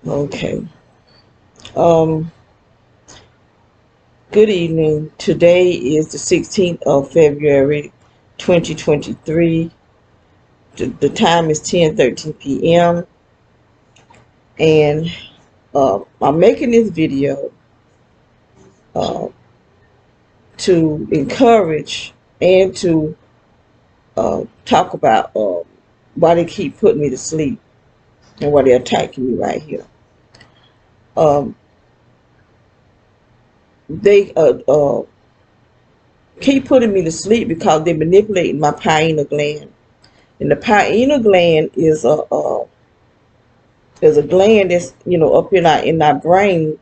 Okay. Um, Good evening. Today is the 16th of February, 2023. The time is 10:13 p.m. And I'm making this video uh, to encourage and to talk about why they keep putting me to sleep and why they're attacking me right here. Um, they keep putting me to sleep because they're manipulating my pineal gland. And the pineal gland is a gland that's up in our brain,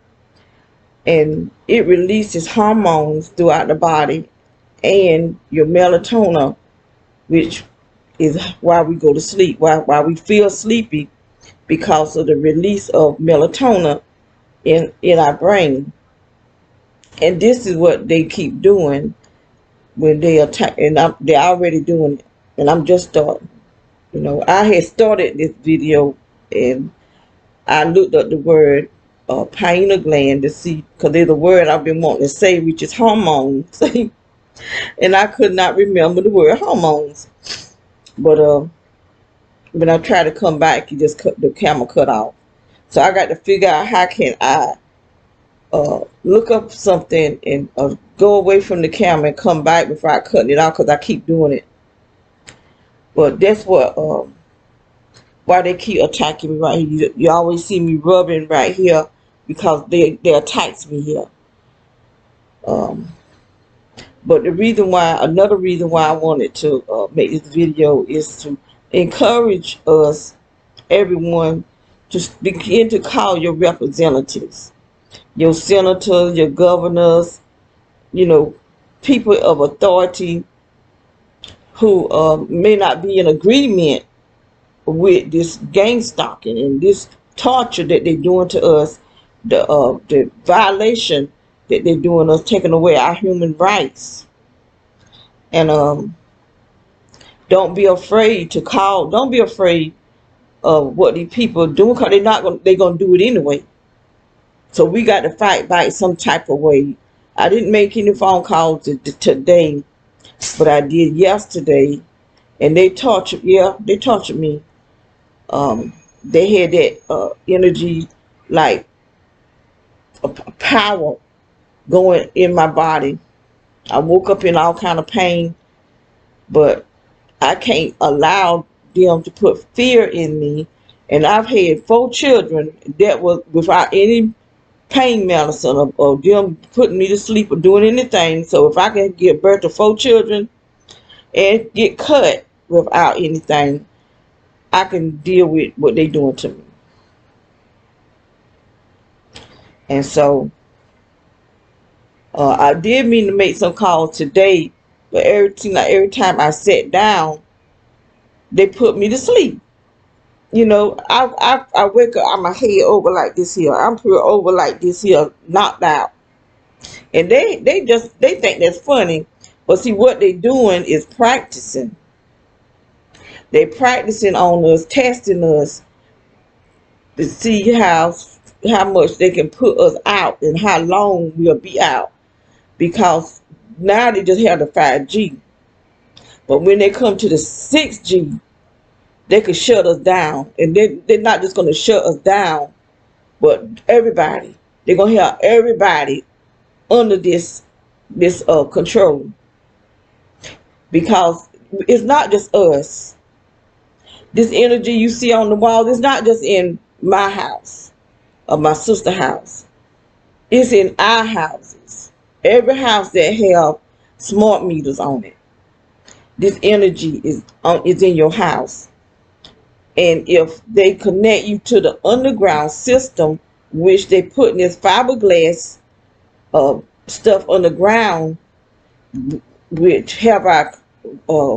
and it releases hormones throughout the body and your melatonin, which is why we go to sleep, why we feel sleepy, because of the release of melatonin in our brain. And this is what they keep doing when they attack, and they're already doing it, and I'm just starting. I had started this video, and I looked up the word pineal gland to see, because there's a word I've been wanting to say, which is hormones, and I could not remember the word hormones. But when I try to come back, you just cut the camera cut off. So I got to figure out how can I look up something and go away from the camera and come back before I cut it off, because I keep doing it. But that's what why they keep attacking me right here. You always see me rubbing right here because they attack me here. Um, but another reason why I wanted to make this video is to encourage us, everyone, to begin to call your representatives, your senators, your governors, you know, people of authority who may not be in agreement with this gang stalking and this torture that they're doing to us, the violation that they're doing us, taking away our human rights. And don't be afraid to call. Don't be afraid of what these people are doing, because they're gonna do it anyway. So we got to fight back some type of way. I didn't make any phone calls today, but I did yesterday, and they tortured. Yeah, they tortured me. They had that energy, like a power going in my body. I woke up in all kind of pain, but I can't allow them to put fear in me. And I've had 4 children that was without any pain medicine, or them putting me to sleep or doing anything. So if I can give birth to 4 children and get cut without anything, I can deal with what they doing to me. And so I did mean to make some calls today, but every time I sat down, they put me to sleep. I wake up, I'm a head over like this here. I'm put over like this here, knocked out. And they think that's funny. But see, what they doing is practicing. They practicing on us, testing us to see how much they can put us out and how long we'll be out. Because now they just have the 5G. But when they come to the 6G, they could shut us down. And they're not just going to shut us down, but everybody. They're going to have everybody under this control. Because it's not just us. This energy you see on the wall is not just in my house or my sister's house. It's in our houses. Every house that have smart meters on it. This energy is in your house. And if they connect you to the underground system, which they put in this fiberglass stuff underground, which have our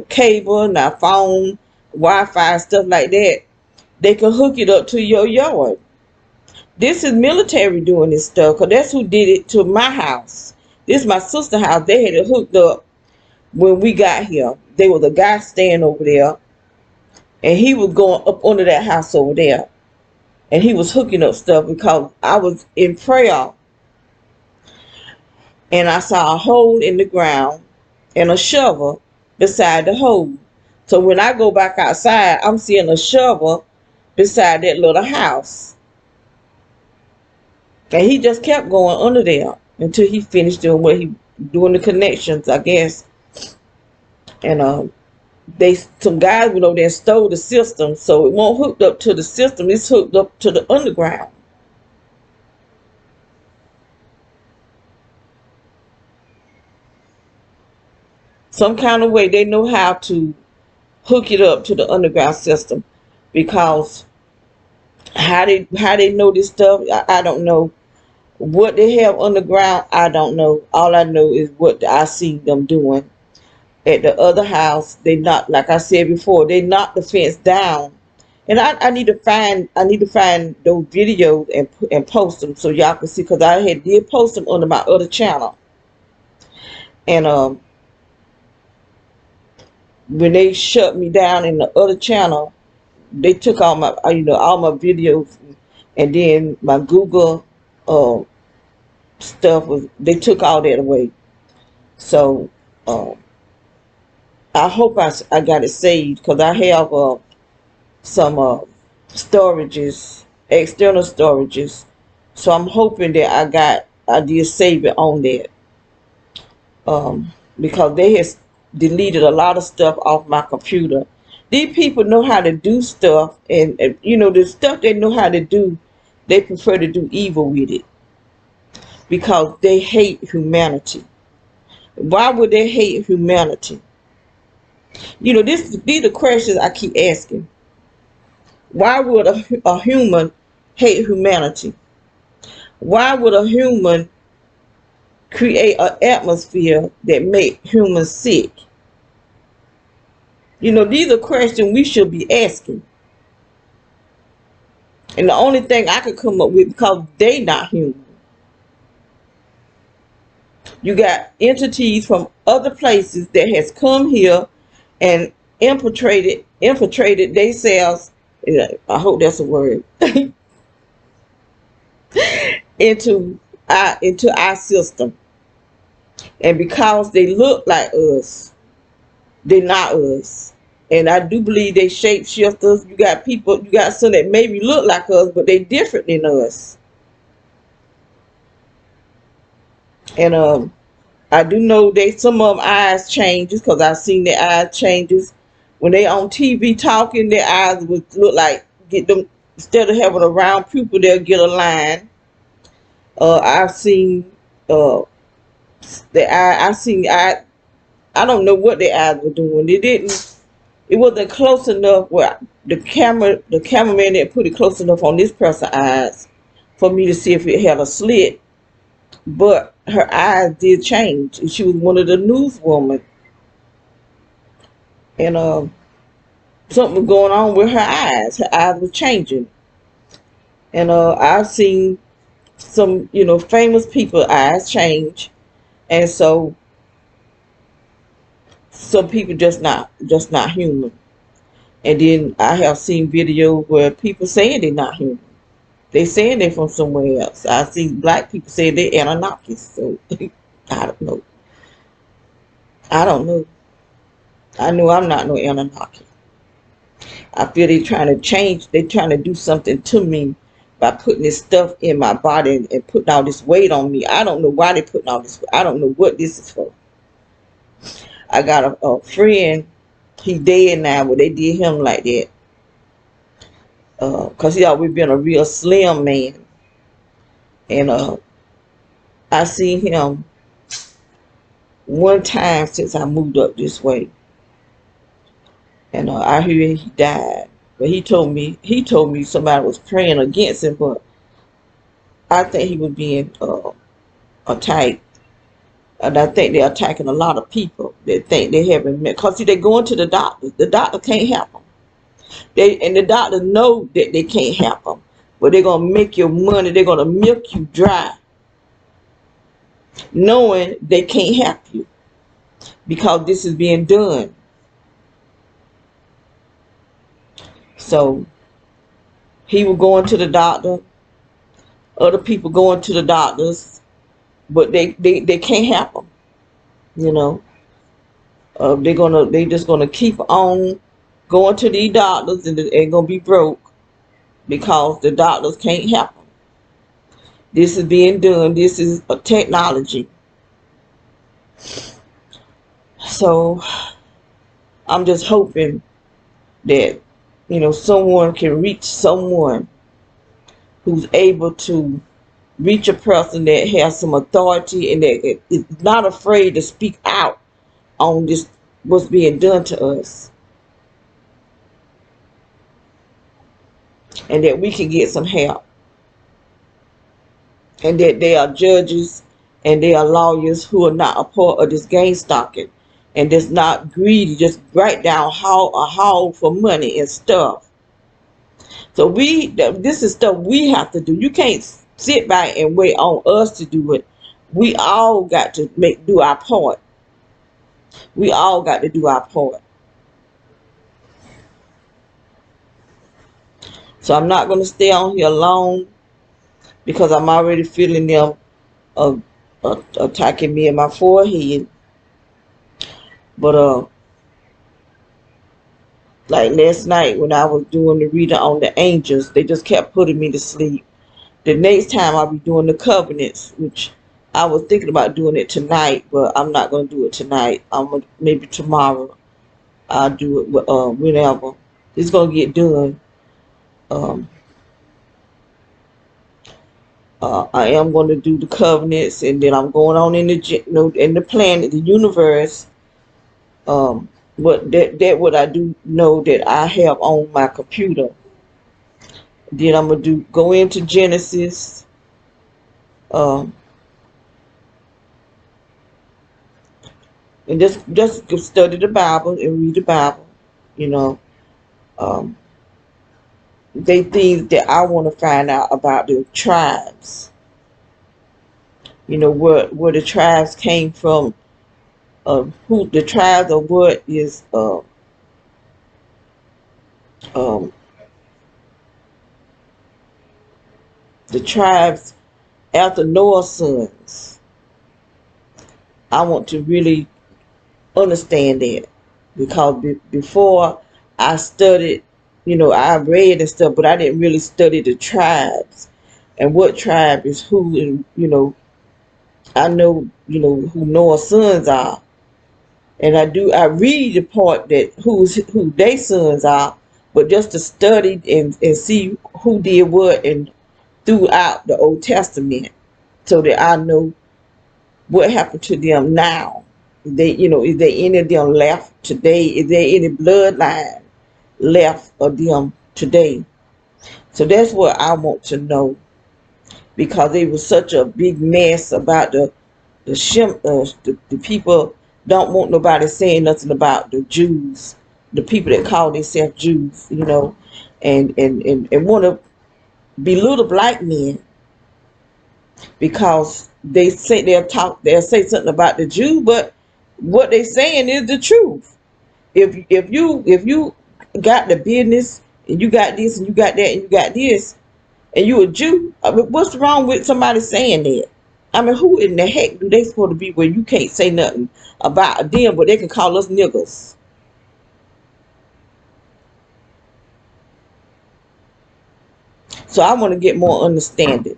cable and our phone, Wi-Fi, stuff like that, they can hook it up to your yard. This is military doing this stuff, because that's who did it to my house. This is my sister's house. They had it hooked up when we got here. There was a guy staying over there, and he was going up under that house over there. and he was hooking up stuff because I was in prayer and I saw a hole in the ground and a shovel beside the hole. So when I go back outside, I'm seeing a shovel beside that little house. And he just kept going under there until he finished doing what he doing the connections, I guess. And some guys went over there and stole the system, so it won't hooked up to the system, it's hooked up to the underground. Some kind of way they know how to hook it up to the underground system, because how they know this stuff, I don't know. What they have underground, I don't know. All I know is what I see them doing. At the other house, they knocked, like I said before, they knocked the fence down. And I need to find those videos and post them so y'all can see, because did post them under my other channel. And when they shut me down in the other channel, they took all my all my videos, and then my Google uh, stuff they took all that away. So I hope I got it saved, because I have some storages, external storages. So I'm hoping that I did save it on that. Because they has deleted a lot of stuff off my computer. These people know how to do stuff, and the stuff they know how to do, they prefer to do evil with it because they hate humanity. Why would they hate humanity? These are questions I keep asking. Why would a human hate humanity? Why would a human create an atmosphere that make humans sick? These are questions we should be asking. And the only thing I could come up with, because they not human. You got entities from other places that has come here and infiltrated themselves. I hope that's a word. into our system. And because they look like us, they're not us. And I do believe they shapeshifters. You got some that maybe look like us, but they different than us. And I do know some of them eyes changes, because I've seen their eyes changes. When they on TV talking, their eyes would look like, get them, instead of having a round pupil, they'll get a line. I've seen I don't know what their eyes were doing. It wasn't close enough where the cameraman didn't put it close enough on this person's eyes for me to see if it had a slit. But her eyes did change. She was one of the newswomen. And something was going on with her eyes. Her eyes were changing. And I've seen some, famous people eyes change. And so some people just not human. And then I have seen videos where people saying they're not human. They saying they're from somewhere else. I see black people say they're Anunnakis. So I don't know. I know I'm not no Anunnaki. I feel they're trying to change. They're trying to do something to me by putting this stuff in my body and putting all this weight on me. I don't know why they're putting all this. I don't know what this is for. I got a friend. He dead now, but they did him like that. Because he always been a real slim man. And I seen him one time since I moved up this way. And I hear he died. But he told me somebody was praying against him, but I think he was being attacked. And I think they're attacking a lot of people that think they haven't met. Because see, they're going to the doctor. The doctor can't help them. And the doctor know that they can't help them. But they're going to make your money. They're going to milk you dry. Knowing they can't help you. Because this is being done. So He was going to the doctor. Other people going to the doctors, but they can't help him. You know, they just gonna keep on going to these doctors, and they're gonna be broke because the doctors can't help them. This is being done. This is a technology. So I'm just hoping that, someone can reach someone who's able to reach a person that has some authority and that is not afraid to speak out on this, what's being done to us, and that we can get some help, and that they are judges and they are lawyers who are not a part of this game stalking and that's not greedy, just right down a haul for money and stuff. So this is stuff we have to do. You can't sit back and wait on us to do it. We all got to do our part. We all got to do our part. So I'm not going to stay on here long because I'm already feeling them attacking me in my forehead. But like last night when I was doing the reading on the angels, they just kept putting me to sleep. The next time I'll be doing the covenants, which I was thinking about doing it tonight, but I'm not going to do it tonight. Maybe tomorrow I'll do it whenever. It's going to get done. I am going to do the covenants, and then I'm going on in the planet, the universe. But that what I do know that I have on my computer. Then I'm gonna go into Genesis, and just study the Bible and read the Bible. You know, they things that I want to find out about the tribes. You know, where the tribes came from, who the tribes or what is the tribes after Noah's sons. I want to really understand that, because before I studied, I read and stuff, but I didn't really study the tribes and what tribe is who, and I know who Noah's sons are, and I read the part that who their sons are, but just to study and see who did what and throughout the Old Testament, so that I know what happened to them now. Is there any of them left today? Is there any bloodline left of them today? So that's what I want to know, because it was such a big mess about the people don't want nobody saying nothing about the Jews, the people that call themselves Jews, and want to belittle black men, because they say they'll say something about the Jew, but what they saying is the truth. If you got the business and you got this and you got that and you got this and you a Jew, I mean, what's wrong with somebody saying that? I mean, who in the heck do they supposed to be where you can't say nothing about them, but they can call us niggas? So I want to get more understanding.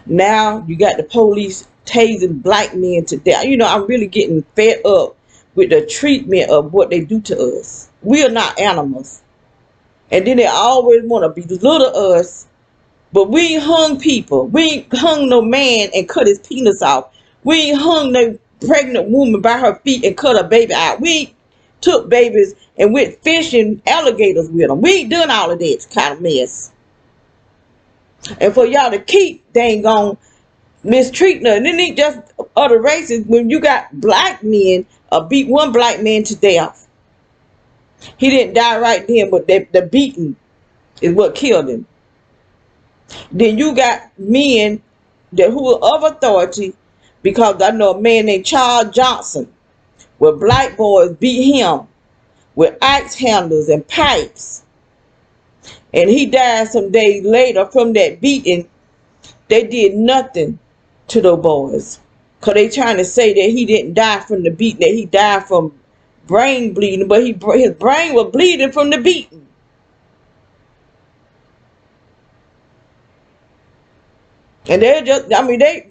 Now you got the police tasing black men to death. I'm really getting fed up with the treatment of what they do to us. We are not animals. And then they always want to belittle us. But we ain't hung people. We ain't hung no man and cut his penis off. We ain't hung no pregnant woman by her feet and cut her baby out. We ain't took babies and went fishing alligators with them. We ain't done all of that kind of mess. And for y'all to keep dang on mistreating her. And then it just other races, when you got black men, beat one black man to death. He didn't die right then, but the beating is what killed him. Then you got men who are of authority, because I know a man named Charles Johnson, where black boys beat him with axe handles and pipes. And he died some days later from that beating. They did nothing to those boys. Because they trying to say that he didn't die from the beating, that he died from brain bleeding, but his brain was bleeding from the beating. And they're just, I mean, it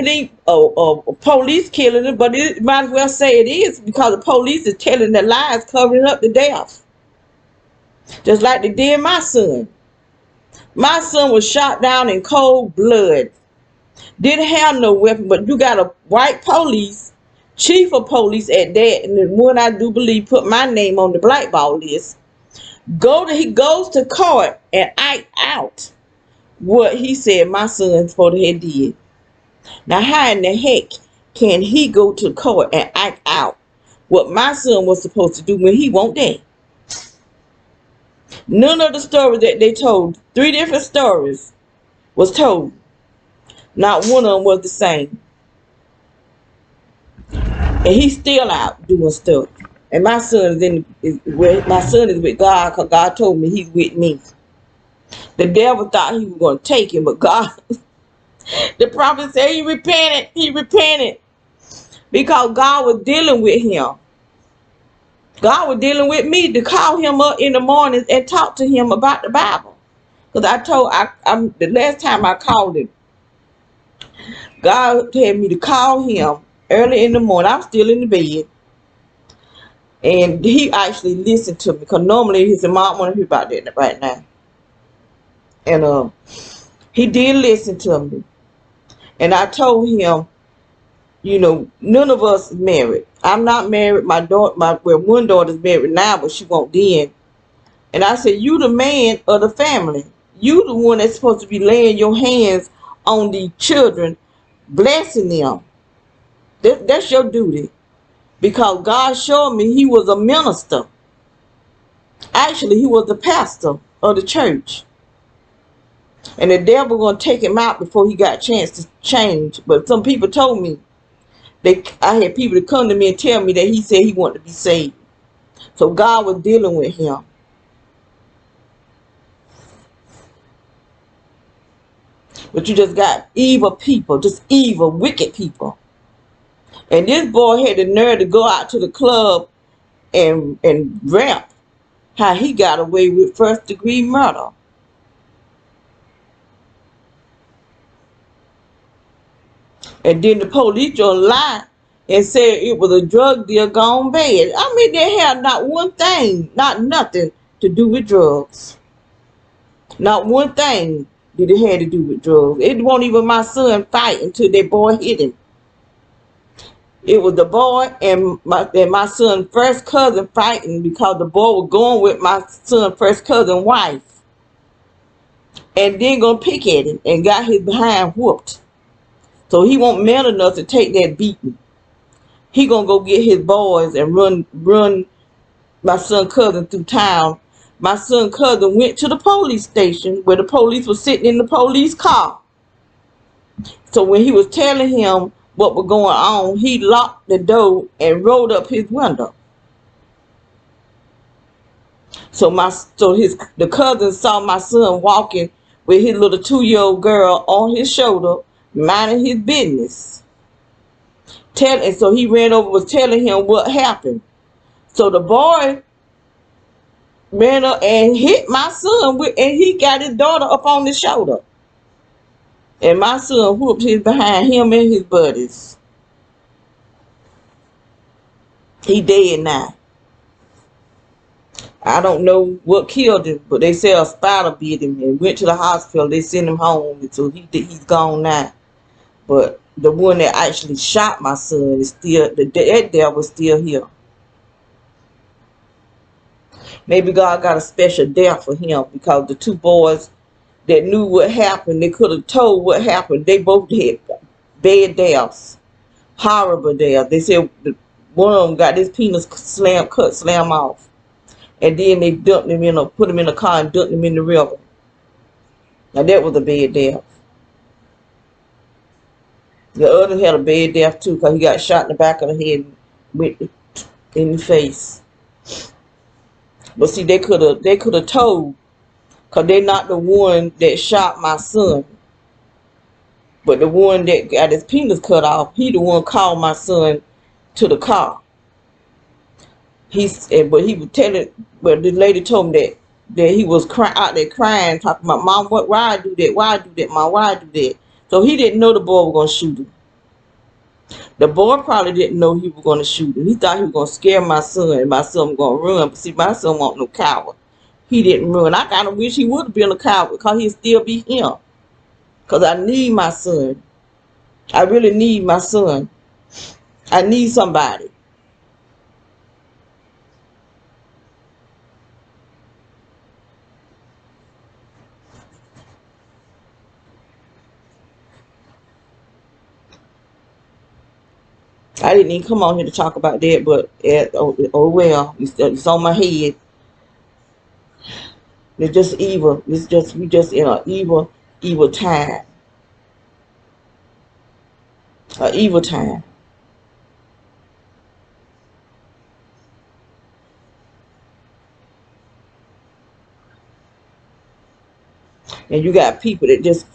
ain't a police killing it, but it might as well say it is, because the police is telling the lies, covering up the death. Just like they did my son. My son was shot down in cold blood. Didn't have no weapon, but you got a white police, chief of police at that, and the one I do believe put my name on the blackball list. He goes to court and act out what he said my son's supposed to have did. Now, how in the heck can he go to court and act out what my son was supposed to do when he won't dead? None of the stories that they told, 3 different stories, was told. Not one of them was the same. And he's still out doing stuff. And my son is with God, because God told me he's with me. The devil thought he was going to take him, but God, the prophet said he repented. He repented. Because God was dealing with him. God was dealing with me to call him up in the mornings and talk to him about the Bible. Because the last time I called him, God had me to call him early in the morning. I'm still in the bed. And he actually listened to me. Because normally he said, Mom, I want to hear about that right now. And he did listen to me. And I told him, none of us is married. I'm not married. My daughter, one daughter's married now, but she won't then. And I said, you the man of the family. You the one that's supposed to be laying your hands on the children, blessing them. That's your duty. Because God showed me he was a minister. Actually, he was the pastor of the church. And the devil going to take him out before he got a chance to change. But some people told me, I had people to come to me and tell me that he said he wanted to be saved. So God was dealing with him. But you just got evil people, just evil, wicked people. And this boy had the nerve to go out to the club and rap how he got away with first-degree murder. And then the police just lied and said it was a drug deal gone bad. I mean, they had not one thing, not nothing to do with drugs. Not one thing did it have to do with drugs. It wasn't even my son fight until that boy hit him. It was the boy and my son's first cousin fighting because the boy was going with my son's first cousin's wife. And then gonna pick at him and got his behind whooped. So he won't man enough to take that beating. He gonna go get his boys and run my son's cousin through town. My son's cousin went to the police station where the police was sitting in the police car. So when he was telling him what was going on, he locked the door and rolled up his window. So the cousin saw my son walking with his little 2-year-old girl on his shoulder, minding his business. And so he ran over, was telling him what happened. So the boy ran up and hit my son, and he got his daughter up on his shoulder. And my son whooped his behind, him and his buddies. He dead now. I don't know what killed him, but they say a spider bit him and went to the hospital. They sent him home, so he's gone now. But the one that actually shot my son is still, that devil's still here. Maybe God got a special death for him, because the 2 boys that knew what happened, they could have told what happened. They both had bad deaths, horrible deaths. They said one of them got his penis slam off, and then they dumped him put him in a car and dumped him in the river. Now that was a bad death. The other had a bad death too, because he got shot in the back of the head, in the face. But see, they could have told, cause they not the one that shot my son, but the one that got his penis cut off. He the one called my son to the car. But he was telling, but the lady told him that he was out there crying, talking about, Mom, why I do that? Why I do that, Mom? Why I do that? So he didn't know the boy was gonna shoot him. The boy probably didn't know he was gonna shoot him. He thought he was gonna scare my son, and my son was gonna run. But see, my son wasn't no coward. He didn't run. I kind of wish he would have been a coward, because he'd still be him. Because I need my son. I really need my son. I need somebody. I didn't even come on here to talk about that, but oh well, it's on my head. It's just evil. We just in an evil time. An evil time. And you got people that just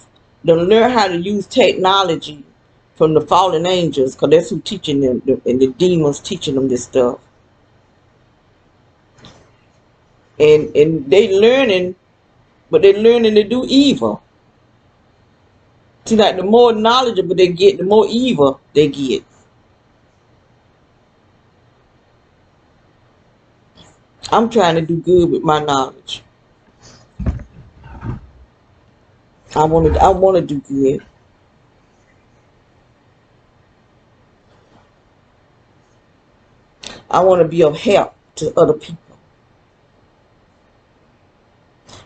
don't learn how to use technology from the fallen angels, because that's who teaching them, and the demons teaching them this stuff. And they learning, but they learning to do evil. See, like the more knowledgeable they get, the more evil they get. I'm trying to do good with my knowledge. I want to do good. I want to be of help to other people.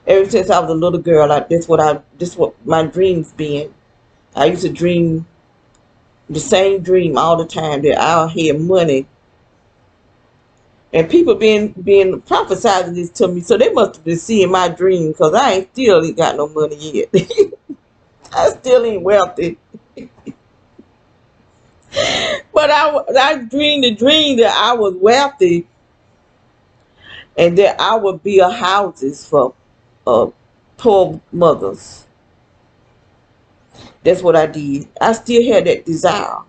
Ever since I was a little girl, this what my dreams been. I used to dream the same dream all the time, that I'll have money. And people being prophesizing this to me, so they must have been seeing my dream, because I ain't got no money yet. I still ain't wealthy. But I dreamed the dream that I was wealthy, and that I would build houses for poor mothers. That's what I did. I still had that desire.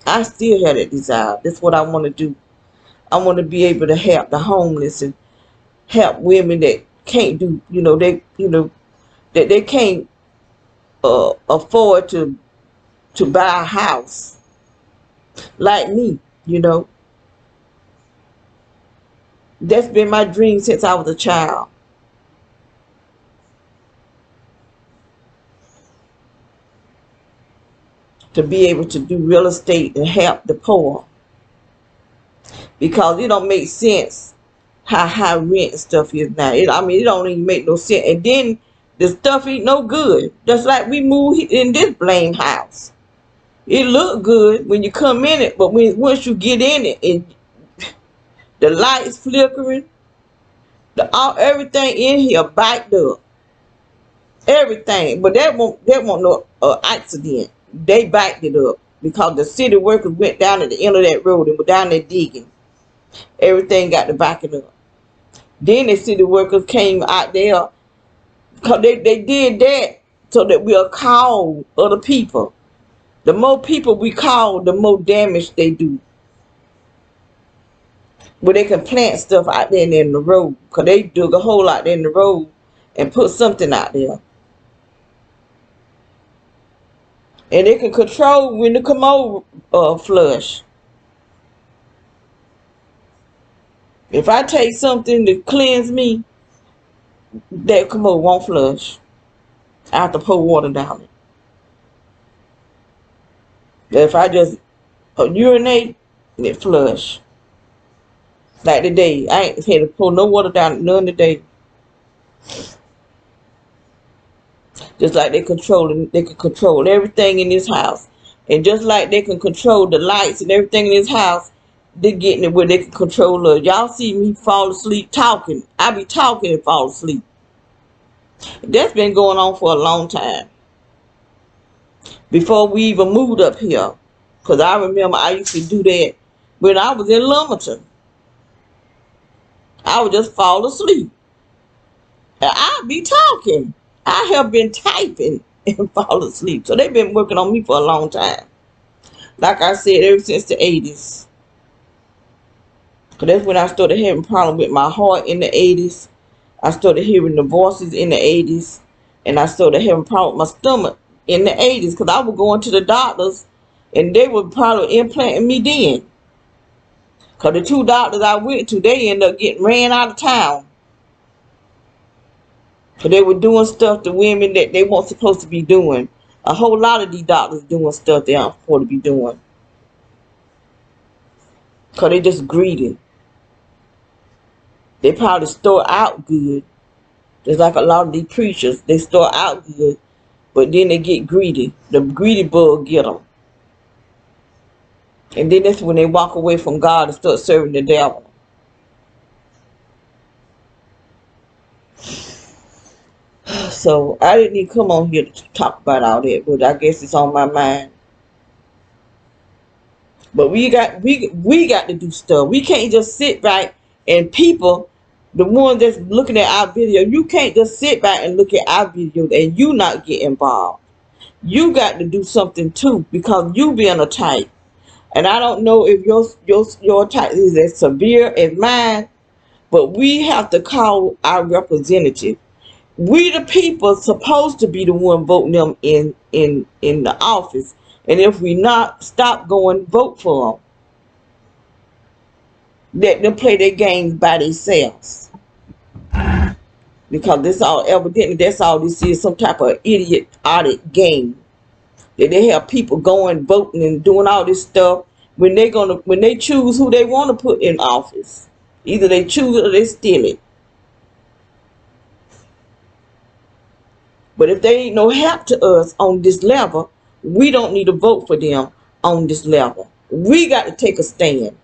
I still had that desire. That's what I want to do. I want to be able to help the homeless, and help women that can't do, that they can't afford to buy a house, like me. That's been my dream since I was a child, to be able to do real estate and help the poor, because it don't make sense how high rent and stuff is now. It don't even make no sense. And then the stuff ain't no good. Just like we moved in this blame house. It look good when you come in it, but once you get in it, and the lights flickering, everything in here backed up, everything. But that won't no accident. They backed it up because the city workers went down at the end of that road and were down there digging. Everything got to back it up. Then the city workers came out there, because they did that so that we'll call other people. The more people we call, the more damage they do. Where they can plant stuff out there in the road, because they dug a hole out there in the road and put something out there. And they can control when the commode flush. If I take something to cleanse me, that commode won't flush. I have to pour water down it. But if I just urinate, it flush. Like today, I ain't had to pour no water down it none today. Just like they can control everything in this house. And just like they can control the lights and everything in this house, they're getting it where they can control us. Y'all see me fall asleep talking. I be talking and fall asleep. That's been going on for a long time. Before we even moved up here. Because I remember I used to do that when I was in Lumberton. I would just fall asleep. And I'd be talking. I have been typing and fall asleep. So they've been working on me for a long time. Like I said, ever since the 80s. Because that's when I started having problems with my heart in the 80s. I started hearing the voices in the 80s. And I started having problems with my stomach in the 80s. Because I was going to the doctors and they were probably implanting me then. Because the two doctors I went to, they ended up getting ran out of town. Because they were doing stuff to women that they weren't supposed to be doing. A whole lot of these doctors doing stuff they aren't supposed to be doing. Because they just greedy. They probably start out good. Just like a lot of these preachers. They start out good, but then they get greedy. The greedy bug get them. And then that's when they walk away from God and start serving the devil. So I didn't even come on here to talk about all that, but I guess it's on my mind. But we got to do stuff. We can't just sit back and people, the ones that's looking at our video, you can't just sit back and look at our video and you not get involved. You got to do something too because you being a type. And I don't know if your type is as severe as mine, but we have to call our representative. We the people supposed to be the one voting them in the office. And if we not, stop going vote for them. Let them play their games by themselves. Because this all evidently that's all this is, some type of idiotic game. That they have people going voting and doing all this stuff when they choose who they want to put in office. Either they choose it or they steal it. But if they ain't no help to us on this level, we don't need to vote for them on this level. We got to take a stand.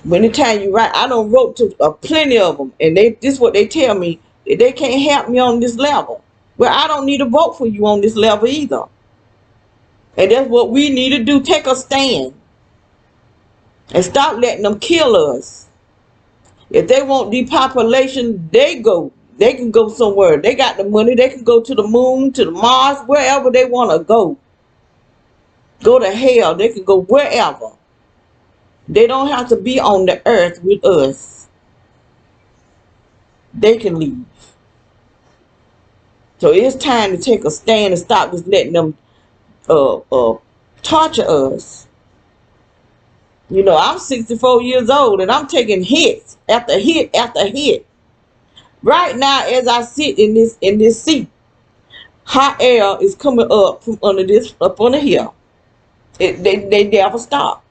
When the time you right, I don't wrote to plenty of them, and this is what they tell me, that they can't help me on this level. Well, I don't need to vote for you on this level either. And that's what we need to do, take a stand. And stop letting them kill us. If they want depopulation, they can go somewhere. They got the money, they can go to the moon, to the Mars, wherever they want to go. Go to hell, they can go wherever. They don't have to be on the earth with us. They can leave. So it's time to take a stand and stop just letting them torture us. You know, I'm 64 years old and I'm taking hits after hit after hit. Right now, as I sit in this seat, hot air is coming up from under this, up under here. They never stop.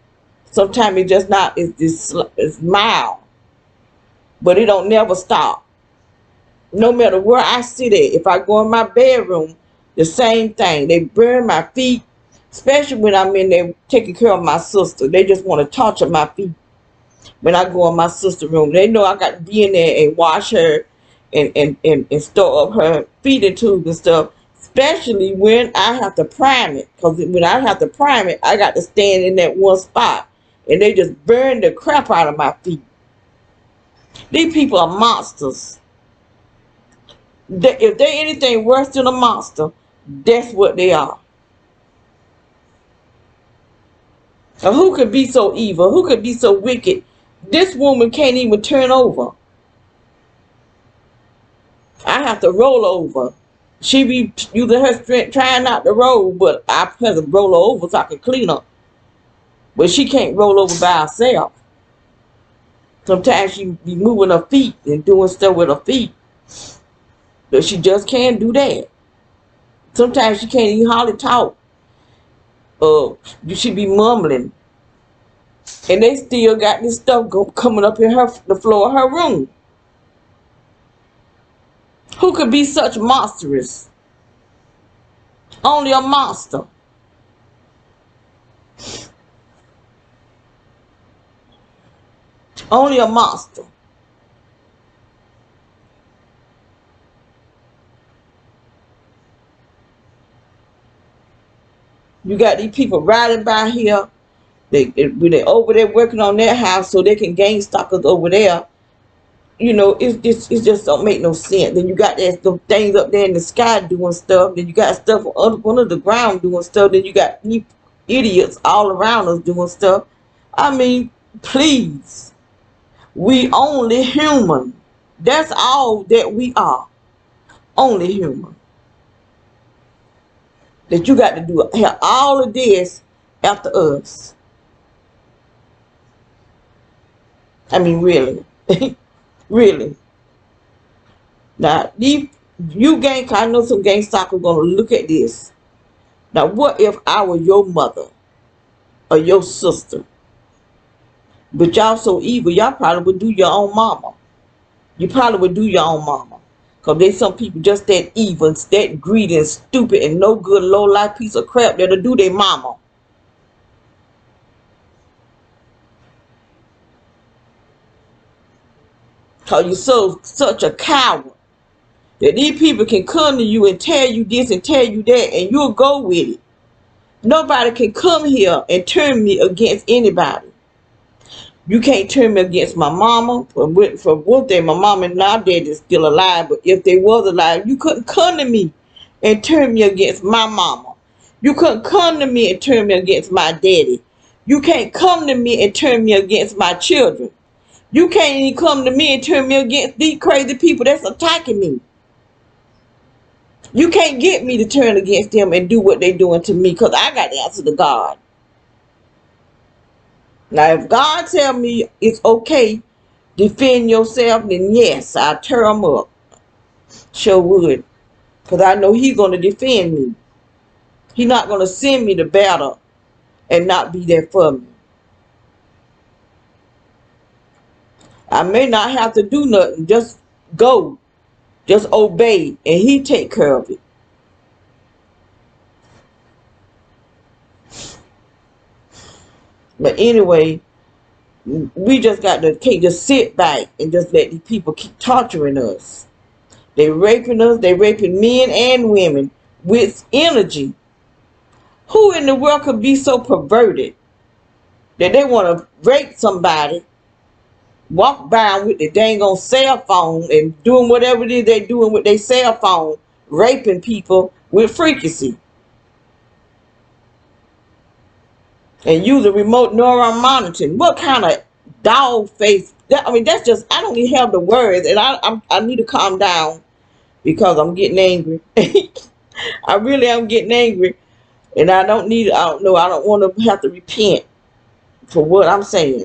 Sometimes it just not, it's mild, but it don't never stop. No matter where I sit at, if I go in my bedroom, the same thing. They burn my feet, especially when I'm in there taking care of my sister. They just want to torture my feet. When I go in my sister's room, they know I got to be in there and wash her and store up her feeding tubes and stuff. Especially when I have to prime it. Because when I have to prime it, I got to stand in that one spot. And they just burn the crap out of my feet. These people are monsters. If they're anything worse than a monster, that's what they are. Now, who could be so evil? Who could be so wicked? This woman can't even turn over. I have to roll over. She be using her strength trying not to roll, but I have to roll her over so I can clean her. But she can't roll over by herself. Sometimes she be moving her feet and doing stuff with her feet. But she just can't do that. Sometimes she can't even hardly talk. She be mumbling. And they still got this stuff coming up in the floor of her room. Who could be such monstrous? Only a monster. Only a monster. You got these people riding by here. When they over there working on their house so they can gain stockers over there, it just don't make no sense. Then you got the things up there in the sky doing stuff. Then you got stuff under the ground doing stuff. Then you got idiots all around us doing stuff. I mean, please, we only human. That's all that we are. Only human. That you got to have all of this after us. I mean, really. Really. Now, I know some gang stalkers gonna look at this. Now, what if I were your mother or your sister? But y'all so evil, y'all probably would do your own mama. You probably would do your own mama. Because there's some people just that evil, that greedy and stupid and no good low-life piece of crap that'll do their mama. Because you're such a coward that these people can come to you and tell you this and tell you that and you'll go with it. Nobody can come here and turn me against anybody. You can't turn me against my mama. For one thing, my mama and my dad is still alive. But if they was alive, you couldn't come to me and turn me against my mama. You couldn't come to me and turn me against my daddy. You can't come to me and turn me against my children. You can't even come to me and turn me against these crazy people that's attacking me. You can't get me to turn against them and do what they're doing to me because I got to answer to God. Now, if God tell me it's okay, defend yourself, then yes, I'll tear them up. Sure would. Because I know he's going to defend me. He's not going to send me to battle and not be there for me. I may not have to do nothing. Just go. Just obey. And he take care of it. But anyway, we just can't just sit back and just let these people keep torturing us. They raping us. They raping men and women with energy. Who in the world could be so perverted that they want to rape somebody, walk by with the dang on cell phone and doing whatever it is they're doing with their cell phone, raping people with frequency? And use a remote neuron monitoring. What kind of dog face? That's just, I don't even have the words, and I need to calm down because I'm getting angry. I really am getting angry, and I don't want to have to repent for what I'm saying.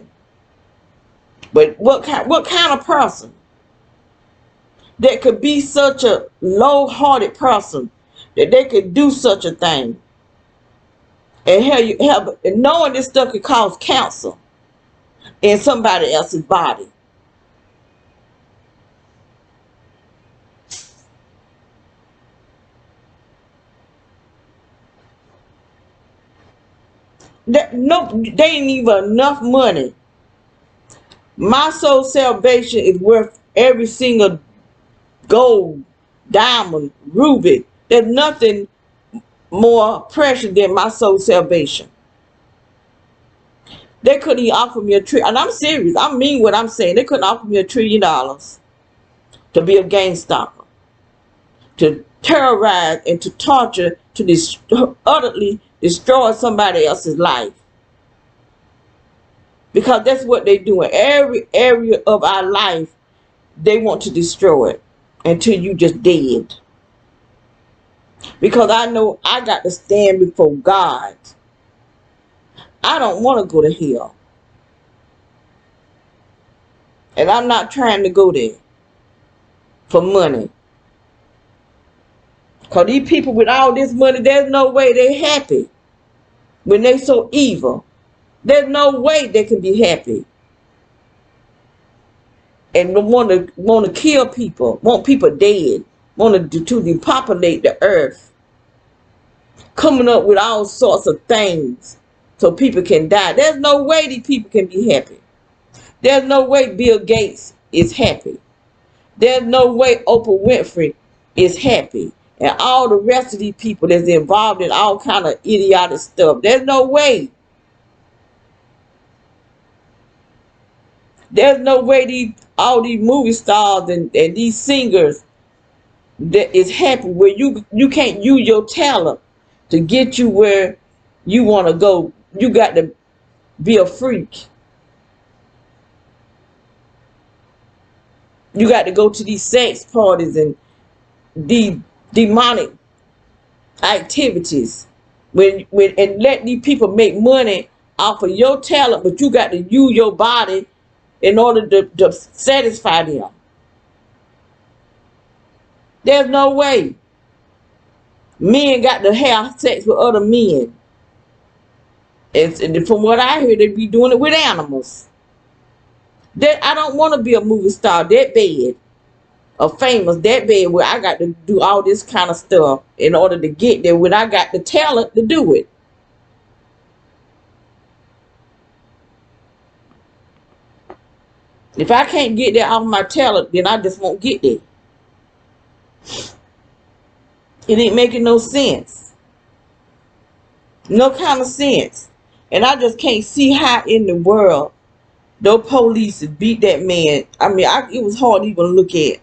But what kind of person that could be such a low-hearted person that they could do such a thing? And knowing this stuff could cause cancer in somebody else's body. They ain't even enough money. My soul salvation is worth every single gold, diamond, ruby. There's nothing more precious than my soul salvation. They couldn't even offer me and I'm serious, I mean what I'm saying. They couldn't offer me $1 trillion to be a gang stalker, to terrorize and to torture, to utterly destroy somebody else's life. Because that's what they do in every area of our life. They want to destroy it until you just dead. Because I know I got to stand before God. I don't want to go to hell. And I'm not trying to go there for money. Because these people with all this money, there's no way they're happy when they're so evil. There's no way they can be happy. And want to kill people, want people dead, want to depopulate the earth. Coming up with all sorts of things so people can die. There's no way these people can be happy. There's no way Bill Gates is happy. There's no way Oprah Winfrey is happy. And all the rest of these people that's involved in all kind of idiotic stuff. There's no way. There's no way all these movie stars and these singers that is happy where you can't use your talent to get you where you want to go. You got to be a freak. You got to go to these sex parties and the demonic activities when and let these people make money off of your talent, but you got to use your body in order to satisfy them. There's no way men got to have sex with other men. And from what I hear, they be doing it with animals. That I don't want to be a movie star that bad, or famous that bad, where I got to do all this kind of stuff in order to get there when I got the talent to do it. If I can't get there off my talent, then I just won't get there. It ain't making no sense. No kind of sense. And I just can't see how in the world those police beat that man. I mean, it was hard to even look at.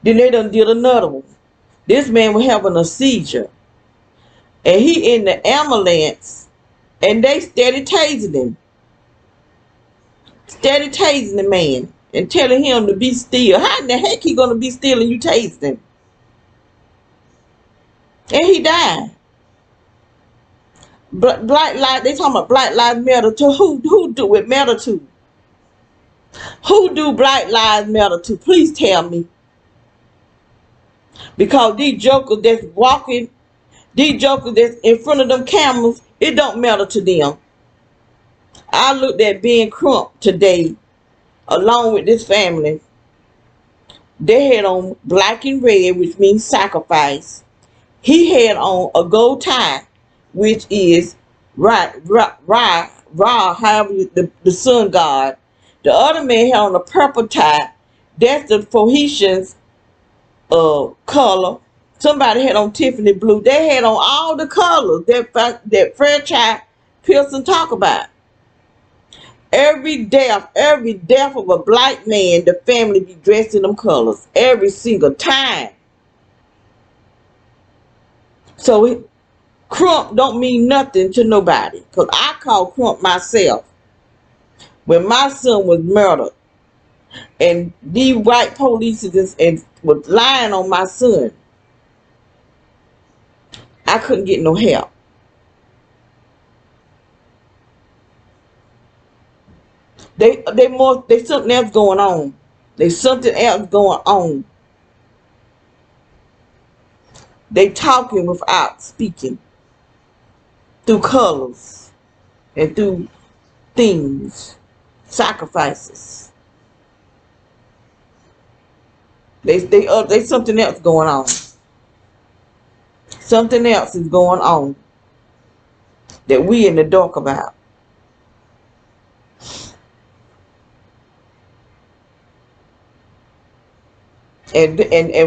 Then they done did another one. This man was having a seizure. And he in the ambulance. And they steady tasing him. Steady tasing the man. And telling him to be still. How in the heck he gonna be still and you tased him? And he died. Black lives, they talking about Black Lives Matter to who do it matter to? Who do Black Lives Matter to? Please tell me. Because these jokers that's walking, these jokers that's in front of them cameras, it don't matter to them. I looked at Ben Crump today, along with this family. They had on black and red, which means sacrifice. He had on a gold tie, which is Ra, however the sun god. The other man had on a purple tie. That's the Phoenicians color. Somebody had on Tiffany blue. They had on all the colors that Fairchild Pearson talk about. Every death of a black man, the family be dressed in them colors every single time. So Crump don't mean nothing to nobody. Because I call Crump myself. When my son was murdered and these white police and was lying on my son, I couldn't get no help. They something else going on. There's something else going on. They talking without speaking. Through colors and through things, sacrifices. They something else going on. Something else is going on that we in the dark about. And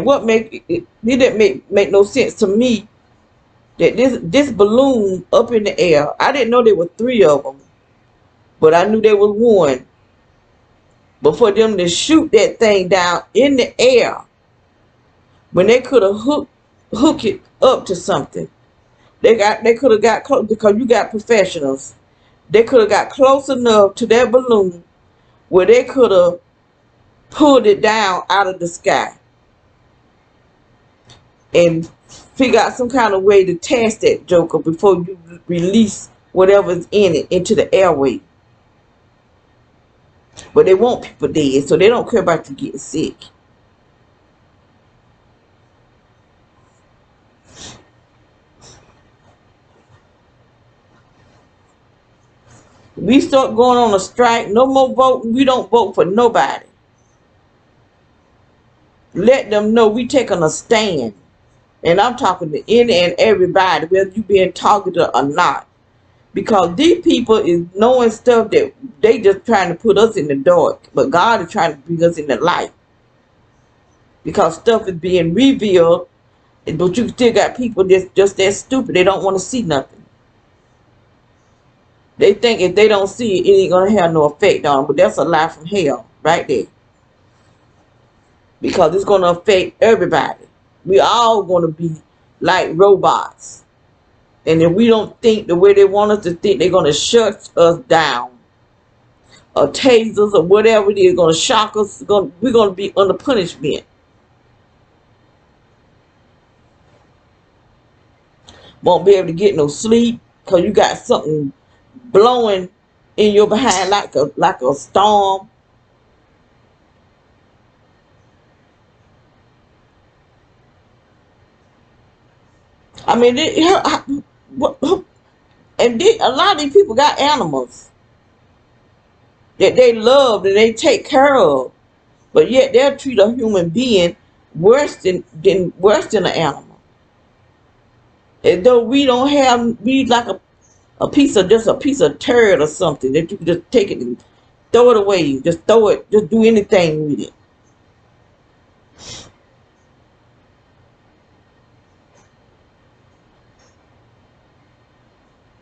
what it didn't make no sense to me that this balloon up in the air. I didn't know there were 3 of them, but I knew there was one. But for them to shoot that thing down in the air, when they could have hooked it up to something, they could have got close, because you got professionals. They could have got close enough to that balloon where they could have pulled it down out of the sky and figure out some kind of way to test that joker before you release whatever's in it into the airway. But they want people dead, so they don't care about you getting sick. We start going on a strike, no more voting. We don't vote for nobody. Let them know we taking a stand. And I'm talking to any and everybody, whether you being targeted or not. Because these people is knowing stuff that they just trying to put us in the dark. But God is trying to bring us in the light. Because stuff is being revealed. But you still got people that's just that stupid. They don't want to see nothing. They think if they don't see it, it ain't gonna have no effect on them. But that's a lie from hell right there. Because it's gonna affect everybody. We all gonna be like robots. And if we don't think the way they want us to think, they're gonna shut us down. Or tasers or whatever it is, gonna shock us. We're gonna be under punishment. Won't be able to get no sleep because you got something blowing in your behind like a storm. I mean, a lot of these people got animals that they love and they take care of, but yet they'll treat a human being worse than an animal. As though we don't have, we like a piece of, just a piece of turd or something that you can just take it and throw it away. Just throw it, just do anything with it.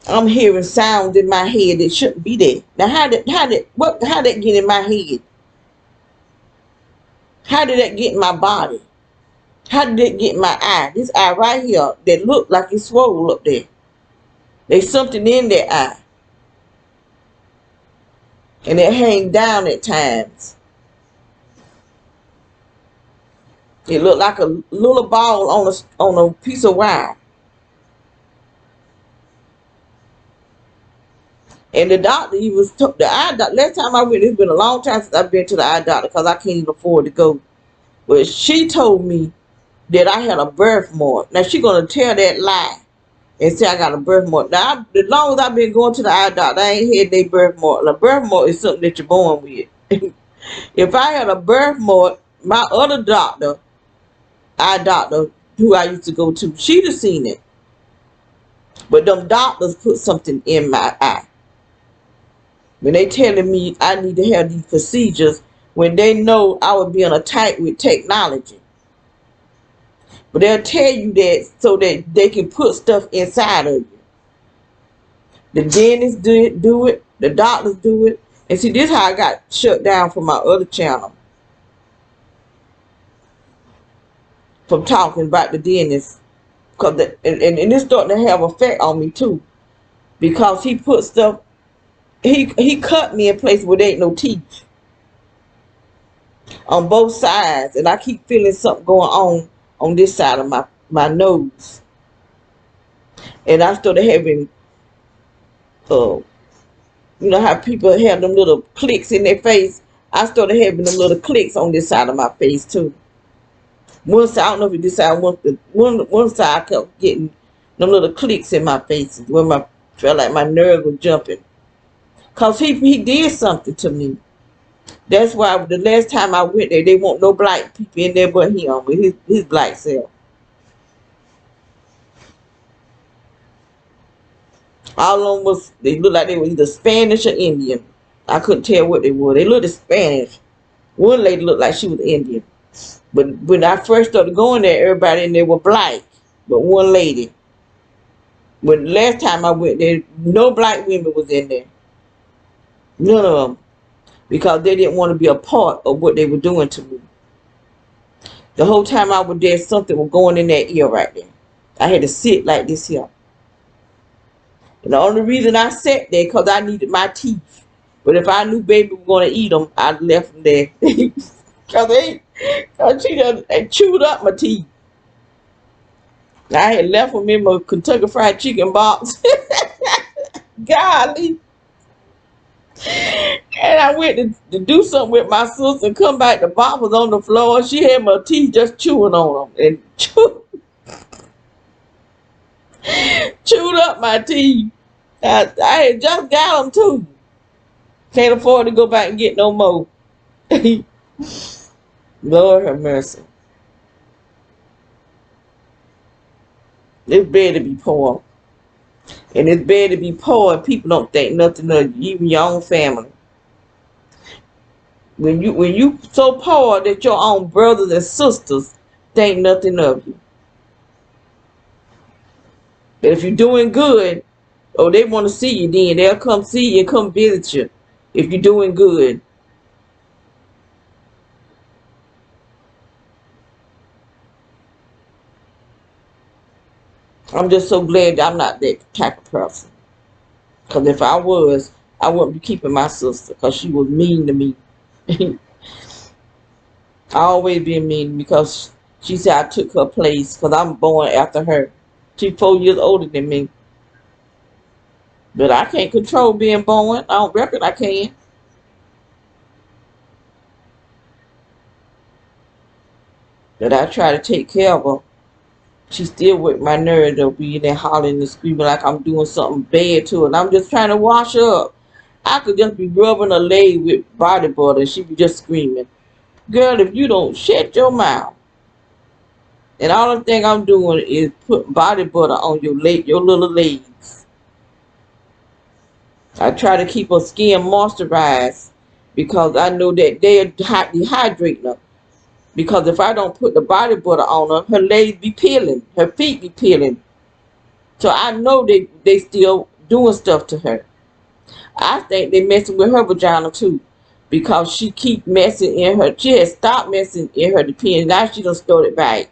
I'm hearing sounds in my head that shouldn't be there. Now how did that get in my head? How did that get in my body? How did it get in my eye? This eye right here that looked like it's swole up there. There's something in that eye. And it hangs down at times. It looked like a little ball on a piece of wire. And the doctor, he was the eye doctor. Last time I went, it's been a long time since I've been to the eye doctor because I can't even afford to go. But she told me that I had a birthmark. Now she gonna tell that lie and say I got a birthmark. Now, as long as I've been going to the eye doctor, I ain't had no birthmark. A birthmark is something that you're born with. If I had a birthmark, my other doctor, eye doctor, who I used to go to, she'd have seen it. But them doctors put something in my eye. When they telling me I need to have these procedures, when they know I would be on a tight with technology. But they'll tell you that so that they can put stuff inside of you. The dentists do it, the doctors do it. And see, this is how I got shut down from my other channel. From talking about the dentist. And it's starting to have effect on me too. Because he put stuff, he cut me in places where there ain't no teeth. On both sides. And I keep feeling something going on this side of my nose. And I started having, you know how people have them little clicks in their face? I started having them little clicks on this side of my face too. One side, I don't know if it's this side, one side I kept getting them little clicks in my face when I felt like my nerves were jumping. Because he did something to me. That's why the last time I went there, they want no black people in there but him with his black self. All of them was, they looked like they were either Spanish or Indian. I couldn't tell what they were. They looked Spanish. One lady looked like she was Indian. But when I first started going there, everybody in there were black. But one lady. But last time I went there, no black women was in there. None of them. Because they didn't want to be a part of what they were doing to me. The whole time I was there, something was going in that ear right there. I had to sit like this here. And the only reason I sat there because I needed my teeth. But if I knew baby was going to eat them, I'd left them there. Because she done chewed up my teeth. I had left them in my Kentucky Fried Chicken box. Golly. And I went to do something with my sister and come back, the box was on the floor. She had my teeth just chewing on them. And chewed up my teeth. I had just got them too. Can't afford to go back and get no more. Lord have mercy. It's bad to be poor. And it's bad to be poor and people don't think nothing of you, even your own family. When you so poor that your own brothers and sisters think nothing of you. But if you're doing good, Oh, they want to see you then. They'll come see you and come visit you if you're doing good. I'm just so glad that I'm not that type of person. Because if I was, I wouldn't be keeping my sister because she was mean to me. I always been mean because she said I took her place because I'm born after her. She's 4 years older than me. But I can't control being born. I don't reckon I can. But I try to take care of her. She still with my nerve though, being there hollering and screaming like I'm doing something bad to her. And I'm just trying to wash her up. I could just be rubbing her leg with body butter and she be just screaming. Girl, if you don't shut your mouth. And all the thing I'm doing is put body butter on your leg, your little legs. I try to keep her skin moisturized because I know that they're dehydrating her. Because if I don't put the body butter on her, her legs be peeling, her feet be peeling. So I know they still doing stuff to her. I think they messing with her vagina too. Because she keep messing in her, she has stopped messing in her depending. Now she done started back.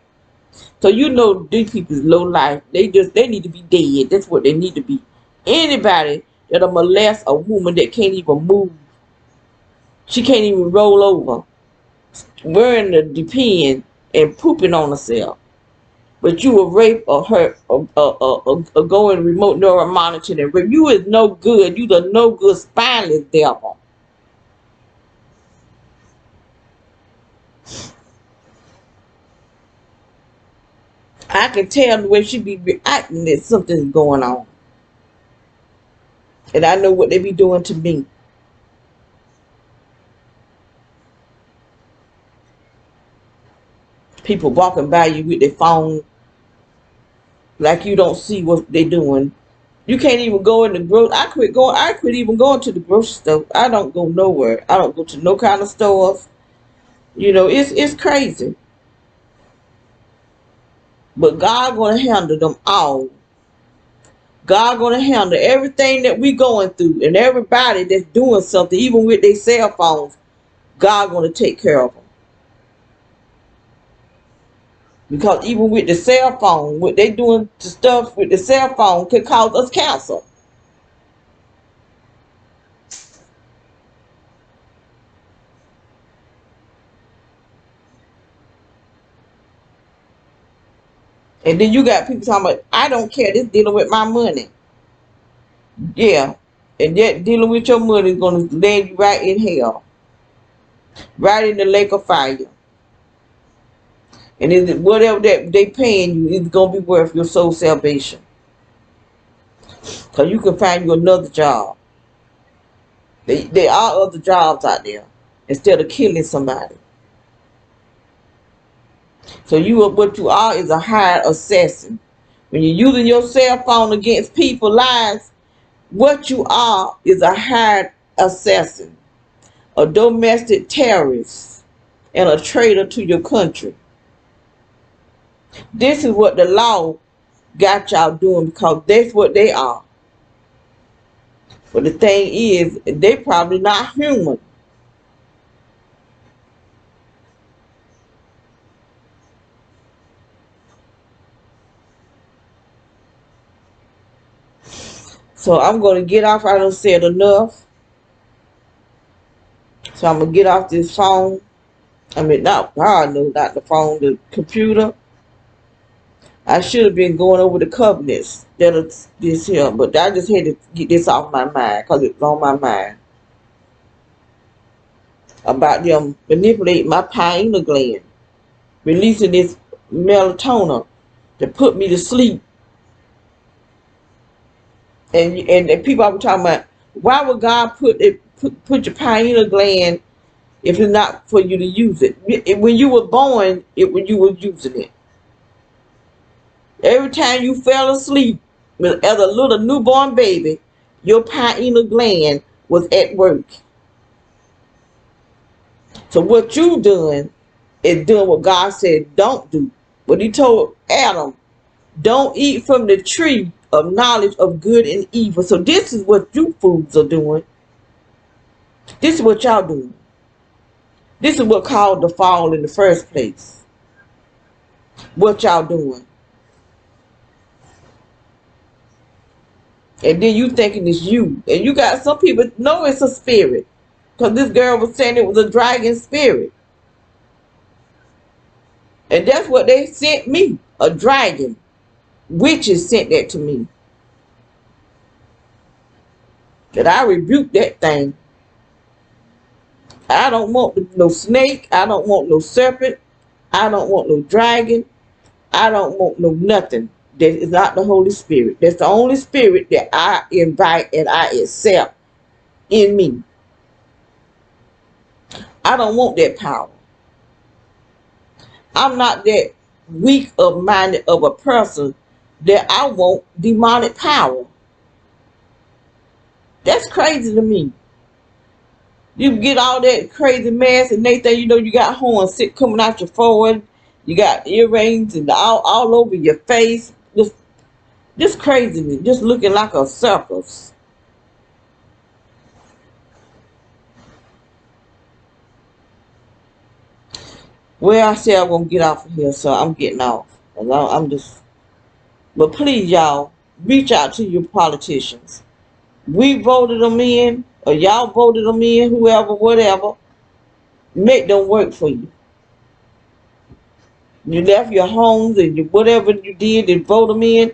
So you know these people's low life. They need to be dead. That's what they need to be. Anybody that'll molest a woman that can't even move. She can't even roll over. Wearing the depend and pooping on herself. But you will rape or hurt or go in remote neural monitoring and rape. You is no good. You the no good spineless devil. I can tell the way she be reacting that something's going on. And I know what they be doing to me. People walking by you with their phone like you don't see what they doing. You can't even go in the grocery. I quit even going to the grocery store. I don't go nowhere. I don't go to no kind of stores. You know, it's crazy. But God gonna handle them all. God gonna handle everything that we going through and everybody that's doing something, even with their cell phones. God gonna take care of them. Because even with the cell phone, what they doing to stuff with the cell phone could cause us cancer. And then you got people talking about, I don't care, this dealing with my money. Yeah. And that dealing with your money is going to land you right in hell. Right in the lake of fire. And is it whatever that they paying you is going to be worth your soul salvation. Because you can find you another job. There are other jobs out there. Instead of killing somebody. So what you are is a hired assassin. When you're using your cell phone against people's lives, what you are is a hired assassin, a domestic terrorist, and a traitor to your country. This is what the law got y'all doing because that's what they are. But the thing is, they probably not human. So I'm going to get off. I done said enough. So I'm going to get off this phone. I mean, not God, no, not the phone, the computer. I should have been going over the covenants that are this here, but I just had to get this off my mind because it's on my mind. About them manipulating my pineal gland, releasing this melatonin to put me to sleep. And people are talking about, why would God put your pineal gland if it's not for you to use it? When you were born, when you were using it. Every time you fell asleep as a little newborn baby, your pineal gland was at work. So what you doing is doing what God said don't do. But he told Adam, don't eat from the tree of knowledge of good and evil. So this is what you fools are doing. This is what y'all doing. This is what caused the fall in the first place. What y'all doing. And then you thinking it's you. And you got some people know it's a spirit. Because this girl was saying it was a dragon spirit. And that's what they sent me. A dragon. Witches sent that to me. That I rebuked that thing. I don't want no snake. I don't want no serpent. I don't want no dragon. I don't want no nothing that is not the Holy Spirit. That's the only spirit that I invite and I accept in me. I don't want that power. I'm not that weak of minded of a person that I want demonic power. That's crazy to me. You get all that crazy mess and they think, you know, you got horns coming out your forehead. You got earrings and all over your face. Just crazy. Just looking like a circus. Well, I said I'm going to get off of here, so I'm getting off. I'm just... But please, y'all, reach out to your politicians. We voted them in, or y'all voted them in, whoever, whatever. Make them work for you. You left your homes and whatever you did and vote them in.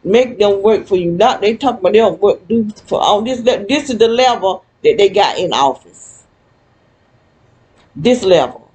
Make them work for you. Not they talk about they don't work do for all this. This is the level that they got in office. This level.